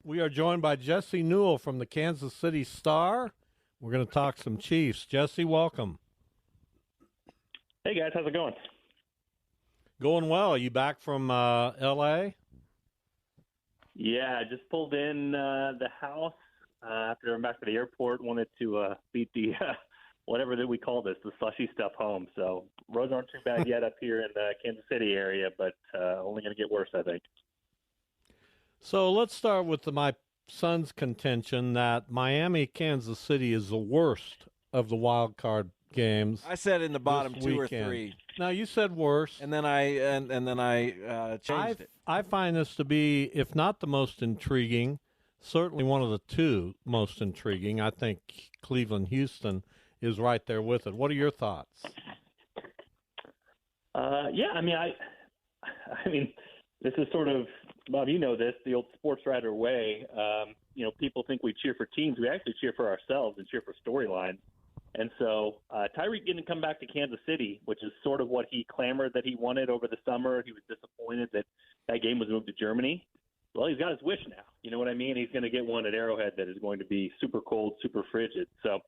We are joined by Jesse Newell from the Kansas City Star. We're going to talk some Chiefs. Jesse, welcome. Hey, guys. How's it going? Going well. You back from L.A.? Yeah, I just pulled in the house after I'm back to the airport. Wanted to beat the whatever that we call this, the slushy stuff home. So roads aren't too bad yet up here in the Kansas City area, but only going to get worse, I think. So let's start with my son's contention that Miami, Kansas City is the worst of the wild card games. I said in the bottom two or weekend. three. Now you said worse, and then I changed it. I find this to be, if not the most intriguing, certainly one of the two most intriguing. I think Cleveland, Houston is right there with it. What are your thoughts? Yeah, I mean, this is sort of, Bob, you know this, the old sports writer way. People think we cheer for teams. We actually cheer for ourselves and cheer for storylines. And so Tyreek didn't come back to Kansas City, which is sort of what he clamored that he wanted over the summer. He was disappointed that that game was moved to Germany. Well, he's got his wish now. You know what I mean? He's going to get one at Arrowhead that is going to be super cold, super frigid. So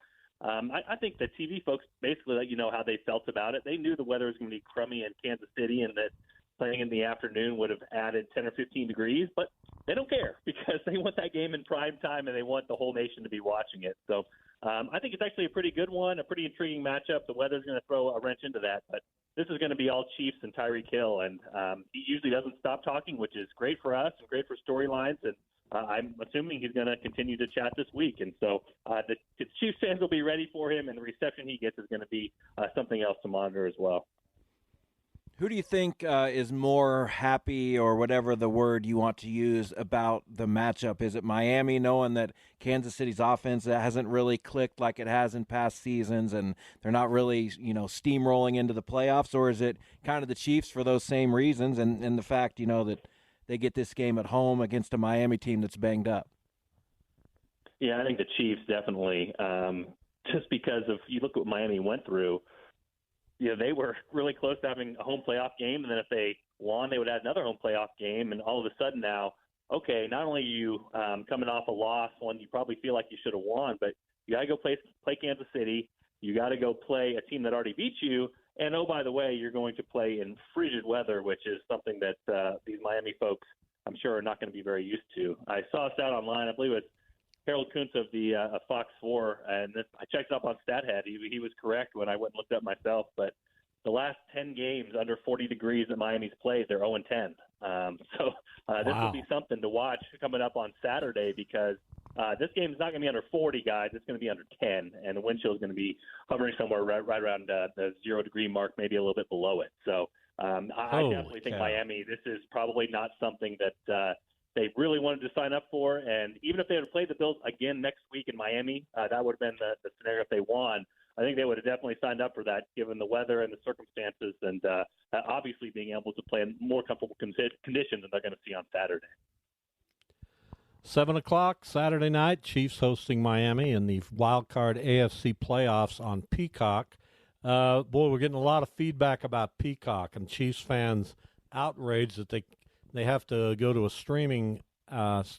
I think the TV folks basically let you know how they felt about it. They knew the weather was going to be crummy in Kansas City and that playing in the afternoon would have added 10 or 15 degrees, but they don't care because they want that game in prime time and they want the whole nation to be watching it. So I think it's actually a pretty good one, a pretty intriguing matchup. The weather's going to throw a wrench into that, but this is going to be all Chiefs and Tyreek Hill, and he usually doesn't stop talking, which is great for us and great for storylines, and I'm assuming he's going to continue to chat this week. And so the Chiefs fans will be ready for him, and the reception he gets is going to be something else to monitor as well. Who do you think is more happy, or whatever the word you want to use, about the matchup? Is it Miami, knowing that Kansas City's offense hasn't really clicked like it has in past seasons, and they're not really, steamrolling into the playoffs? Or is it kind of the Chiefs for those same reasons, and the fact, that they get this game at home against a Miami team that's banged up? Yeah, I think the Chiefs definitely, just because of, you look at what Miami went through. They were really close to having a home playoff game, and then if they won, they would add another home playoff game. And all of a sudden now, okay, not only are you coming off a loss, one you probably feel like you should have won, but you got to go play Kansas City. You got to go play a team that already beat you. And, oh, by the way, you're going to play in frigid weather, which is something that these Miami folks, I'm sure, are not going to be very used to. I saw a stat online. I believe it's Harold Kuntz of the Fox 4, and I checked it up on StatHead. He was correct when I went and looked up myself. But the last 10 games under 40 degrees that Miami's played, they're 0-10. This will be something to watch coming up on Saturday, because this game is not going to be under 40, guys. It's going to be under 10, and the wind chill is going to be hovering somewhere right around the 0-degree mark, maybe a little bit below it. So I definitely think Miami, this is probably not something that they really wanted to sign up for. And even if they had played the Bills again next week in Miami, that would have been the scenario if they won. I think they would have definitely signed up for that, given the weather and the circumstances, and obviously being able to play in more comfortable conditions than they're going to see on Saturday. 7 o'clock Saturday night, Chiefs hosting Miami in the wild card AFC playoffs on Peacock. Boy, we're getting a lot of feedback about Peacock, and Chiefs fans outraged that they have to go to a streaming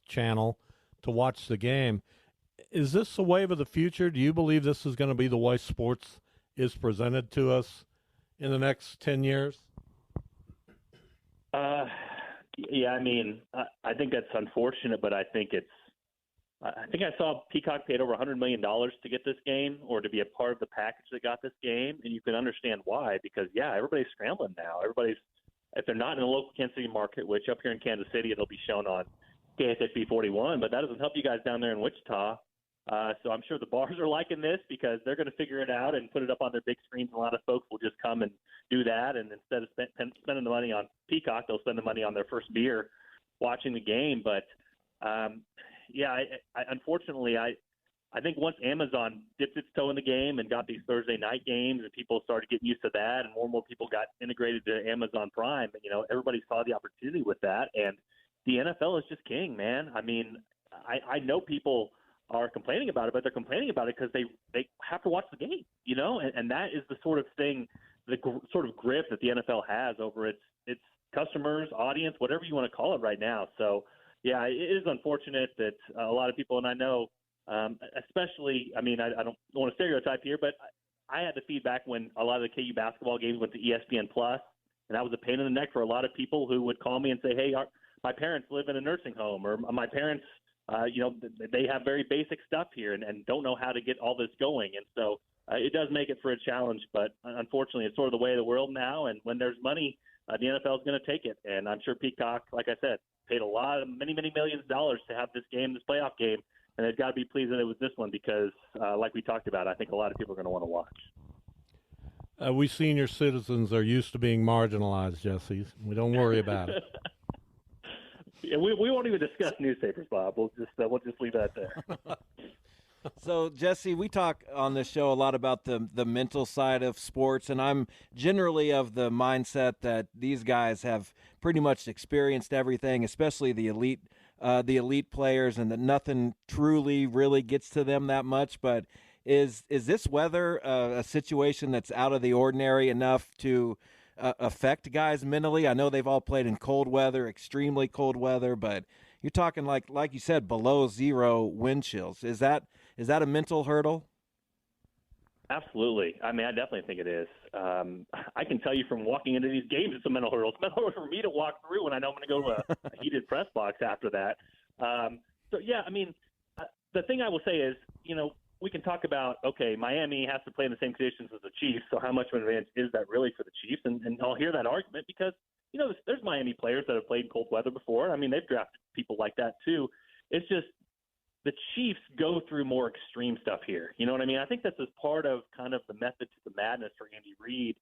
channel to watch the game. Is this the wave of the future? Do you believe this is going to be the way sports is presented to us in the next 10 years? Yeah, I mean, I think that's unfortunate, but I think I saw Peacock paid over $100 million to get this game, or to be a part of the package that got this game, and you can understand why, because, yeah, everybody's scrambling now. If they're not in the local Kansas City market, which up here in Kansas City it'll be shown on KSHB 41, but that doesn't help you guys down there in Wichita. So I'm sure the bars are liking this, because they're going to figure it out and put it up on their big screens. A lot of folks will just come and do that, and instead of spending the money on Peacock, they'll spend the money on their first beer watching the game. But, unfortunately, I think once Amazon dipped its toe in the game and got these Thursday night games, and people started getting used to that, and more people got integrated to Amazon Prime, everybody saw the opportunity with that. And the NFL is just king, man. I mean, I know people are complaining about it, but they're complaining about it because they have to watch the game, and that is the sort of thing, the sort of grip that the NFL has over its customers, audience, whatever you want to call it right now. So Yeah, it is unfortunate that a lot of people, and I know, especially, I mean, I don't want to stereotype here, but I had the feedback when a lot of the KU basketball games went to ESPN Plus, and that was a pain in the neck for a lot of people who would call me and say, "Hey, my parents live in a nursing home," or "My parents, they have very basic stuff here and don't know how to get all this going." And so it does make it for a challenge, but unfortunately, it's sort of the way of the world now. And when there's money, the NFL is going to take it. And I'm sure Peacock, like I said, paid many millions of dollars to have this game, this playoff game, and they've got to be pleased that it was this one because, like we talked about, I think a lot of people are going to want to watch. We senior citizens are used to being marginalized, Jesse. We don't worry about it. Yeah, we won't even discuss newspapers, Bob. We'll just leave that there. So, Jesse, we talk on this show a lot about the mental side of sports, and I'm generally of the mindset that these guys have pretty much experienced everything, especially the elite players, and that nothing truly really gets to them that much. But is this weather a situation that's out of the ordinary enough to affect guys mentally? I know they've all played in cold weather, extremely cold weather, but you're talking like you said, below zero wind chills. Is that a mental hurdle? Absolutely. I mean, I definitely think it is. I can tell you from walking into these games, it's a mental hurdle. It's a mental hurdle for me to walk through when I know I'm going to go to a heated press box after that. So, yeah, I mean, the thing I will say is, we can talk about, okay, Miami has to play in the same conditions as the Chiefs, so how much of an advantage is that really for the Chiefs? And I'll hear that argument because, there's Miami players that have played in cold weather before. I mean, they've drafted people like that too. It's just the Chiefs go through more extreme stuff here. You know what I mean? I think that's as part of kind of the method to the madness for Andy Reid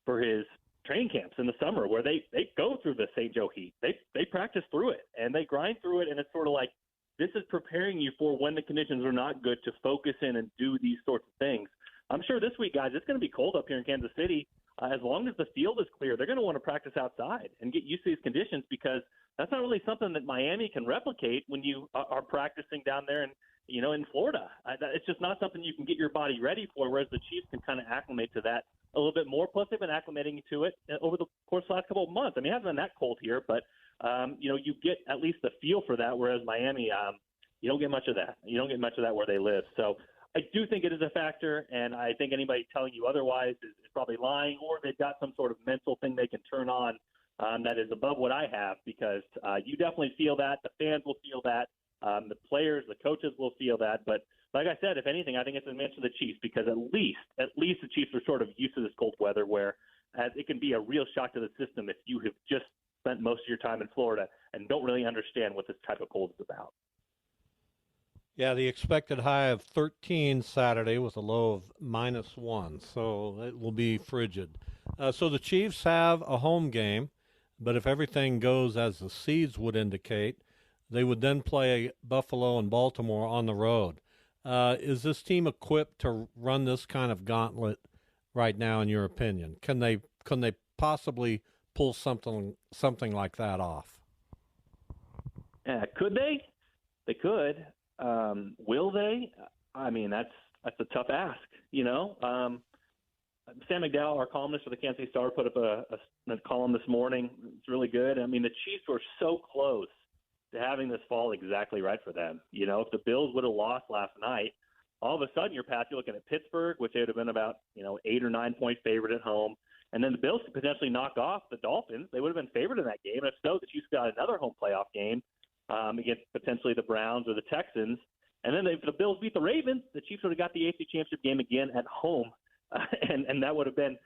for his training camps in the summer where they go through the St. Joe heat. They practice through it, and they grind through it, and it's sort of like, this is preparing you for when the conditions are not good to focus in and do these sorts of things. I'm sure this week, guys, it's going to be cold up here in Kansas City. As long as the field is clear, they're going to want to practice outside and get used to these conditions because that's not really something that Miami can replicate when you are practicing down there in Florida. It's just not something you can get your body ready for, whereas the Chiefs can kind of acclimate to that a little bit more. Plus, they've been acclimating to it over the course of the last couple of months. I mean, it hasn't been that cold here, but you get at least the feel for that, whereas Miami, you don't get much of that. You don't get much of that where they live. So I do think it is a factor, and I think anybody telling you otherwise is probably lying, or they've got some sort of mental thing they can turn on that is above what I have, because you definitely feel that. The fans will feel that. The players, the coaches will feel that. But like I said, if anything, I think it's an advantage to the Chiefs because at least the Chiefs are sort of used to this cold weather where it can be a real shock to the system if you have just spent most of your time in Florida and don't really understand what this type of cold is about. Yeah, the expected high of 13 Saturday with a low of -1, so it will be frigid. So the Chiefs have a home game, but if everything goes as the seeds would indicate, they would then play Buffalo and Baltimore on the road. Is this team equipped to run this kind of gauntlet right now, in your opinion? Can they possibly pull something like that off? Could they? They could. Will they? I mean, that's a tough ask, Sam McDowell, our columnist for the Kansas City Star, put up a column this morning. It's really good. I mean, the Chiefs were so close to having this fall exactly right for them. If the Bills would have lost last night, all of a sudden you're looking at Pittsburgh, which they would have been about 8 or 9 point favorite at home, and then the Bills could potentially knock off the Dolphins. They would have been favored in that game. And if so, the Chiefs got another home playoff game against potentially the Browns or the Texans. And then if the Bills beat the Ravens, the Chiefs would have got the AFC Championship game again at home. And that would have been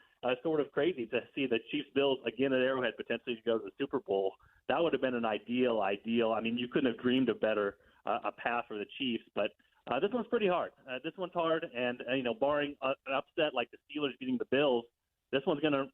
sort of crazy to see the Chiefs-Bills again at Arrowhead potentially to go to the Super Bowl. That would have been an ideal. I mean, you couldn't have dreamed of better a path for the Chiefs. But this one's pretty hard. This one's hard. And, barring an upset like the Steelers beating the Bills, this one's going to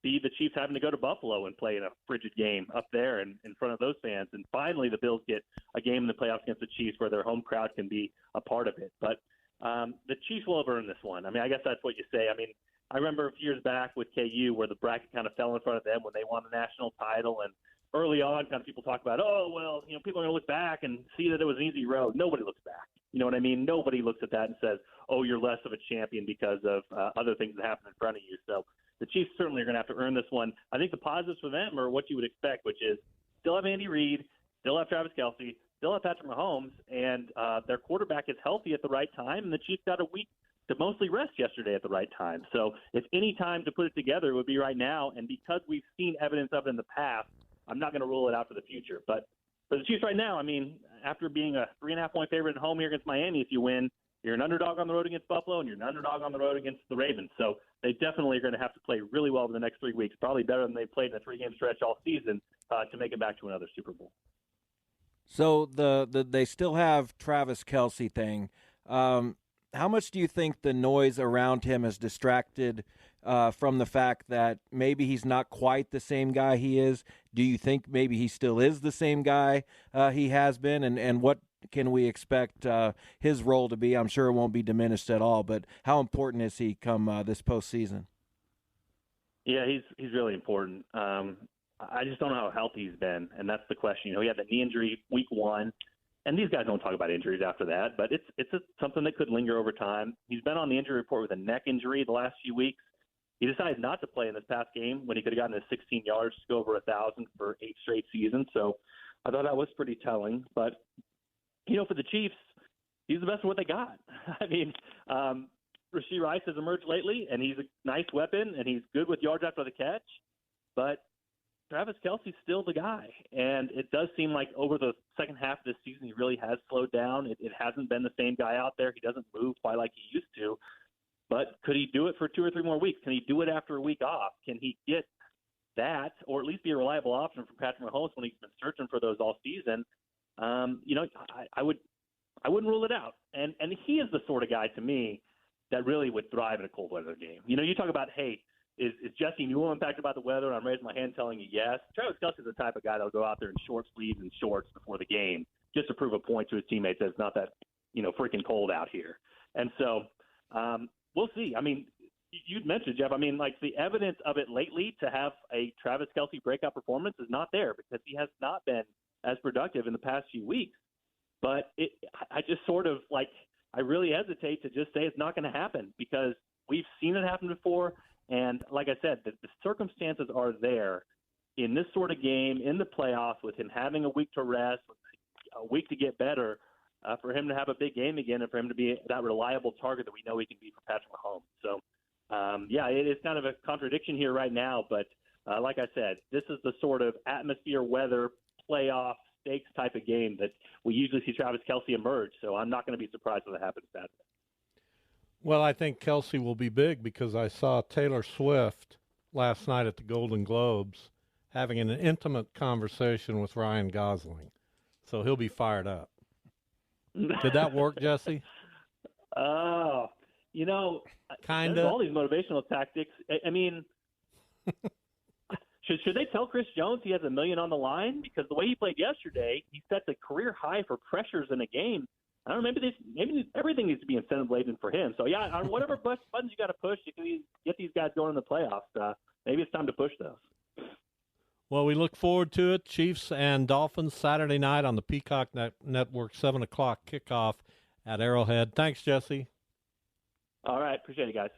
be the Chiefs having to go to Buffalo and play in a frigid game up there in front of those fans. And finally, the Bills get a game in the playoffs against the Chiefs where their home crowd can be a part of it. But the Chiefs will have earned this one. I mean, I guess that's what you say. I mean, I remember a few years back with KU where the bracket kind of fell in front of them when they won the national title. And early on, kind of people talk about, people are going to look back and see that it was an easy road. Nobody looks back. You know what I mean? Nobody looks at that and says, oh, you're less of a champion because of other things that happen in front of you. So the Chiefs certainly are going to have to earn this one. I think the positives for them are what you would expect, which is still have Andy Reid, still have Travis Kelce, still have Patrick Mahomes, and their quarterback is healthy at the right time, and the Chiefs got a week to mostly rest yesterday at the right time. So if any time to put it together, it would be right now. And because we've seen evidence of it in the past, I'm not going to rule it out for the future. But for the Chiefs right now, I mean, after being a 3.5-point favorite at home here against Miami, if you win, you're an underdog on the road against Buffalo, and you're an underdog on the road against the Ravens. So they definitely are going to have to play really well over the next 3 weeks, probably better than they played in a 3-game stretch all season to make it back to another Super Bowl. So they still have Travis Kelce thing. How much do you think the noise around him has distracted from the fact that maybe he's not quite the same guy he is? Do you think maybe he still is the same guy he has been? And what can we expect his role to be? I'm sure it won't be diminished at all, but how important is he come this postseason? Yeah, he's really important. I just don't know how healthy he's been, and that's the question. You know, he had the knee injury week 1. And these guys don't talk about injuries after that, but it's something that could linger over time. He's been on the injury report with a neck injury the last few weeks. He decided not to play in this past game when he could have gotten his 16 yards to go over 1,000 for 8 straight seasons. So I thought that was pretty telling. But, you know, for the Chiefs, he's the best of what they got. I mean, Rashee Rice has emerged lately, and he's a nice weapon, and he's good with yards after the catch. But Travis Kelce's still the guy, and it does seem like over the second half of this season he really has slowed down. It hasn't been the same guy out there. He doesn't move quite like he used to. But could he do it for 2 or 3 more weeks? Can he do it after a week off? Can he get that, or at least be a reliable option for Patrick Mahomes when he's been searching for those all season? You know, I wouldn't rule it out. And he is the sort of guy to me that really would thrive in a cold weather game. You know, you talk about, hey, Is Jesse Newell impacted by the weather? And I'm raising my hand telling you yes. Travis Kelce is the type of guy that will go out there in short sleeves and shorts before the game just to prove a point to his teammates that it's not that, you know, freaking cold out here. And so we'll see. I mean, you'd mentioned, Jeff, I mean, like the evidence of it lately to have a Travis Kelce breakout performance is not there because he has not been as productive in the past few weeks. But I just sort of like I really hesitate to just say it's not going to happen because we've seen it happen before. And like I said, the circumstances are there in this sort of game, in the playoffs, with him having a week to rest, a week to get better, for him to have a big game again and for him to be that reliable target that we know he can be for Patrick Mahomes. So, yeah, it is kind of a contradiction here right now. But like I said, this is the sort of atmosphere, weather, playoff, stakes type of game that we usually see Travis Kelce emerge. So I'm not going to be surprised if that happens Saturday. Well, I think Kelce will be big because I saw Taylor Swift last night at the Golden Globes having an intimate conversation with Ryan Gosling. So he'll be fired up. Did that work, Jesse? Oh, you know, kind there's of all these motivational tactics. I mean, should they tell Chris Jones he has $1 million on the line? Because the way he played yesterday, he set the career high for pressures in a game. I don't know, maybe everything needs to be incentive laden for him. So, yeah, on whatever buttons you got to push to get these guys going in the playoffs, maybe it's time to push those. Well, we look forward to it. Chiefs and Dolphins Saturday night on the Peacock Network, 7 o'clock kickoff at Arrowhead. Thanks, Jesse. All right. Appreciate it, guys.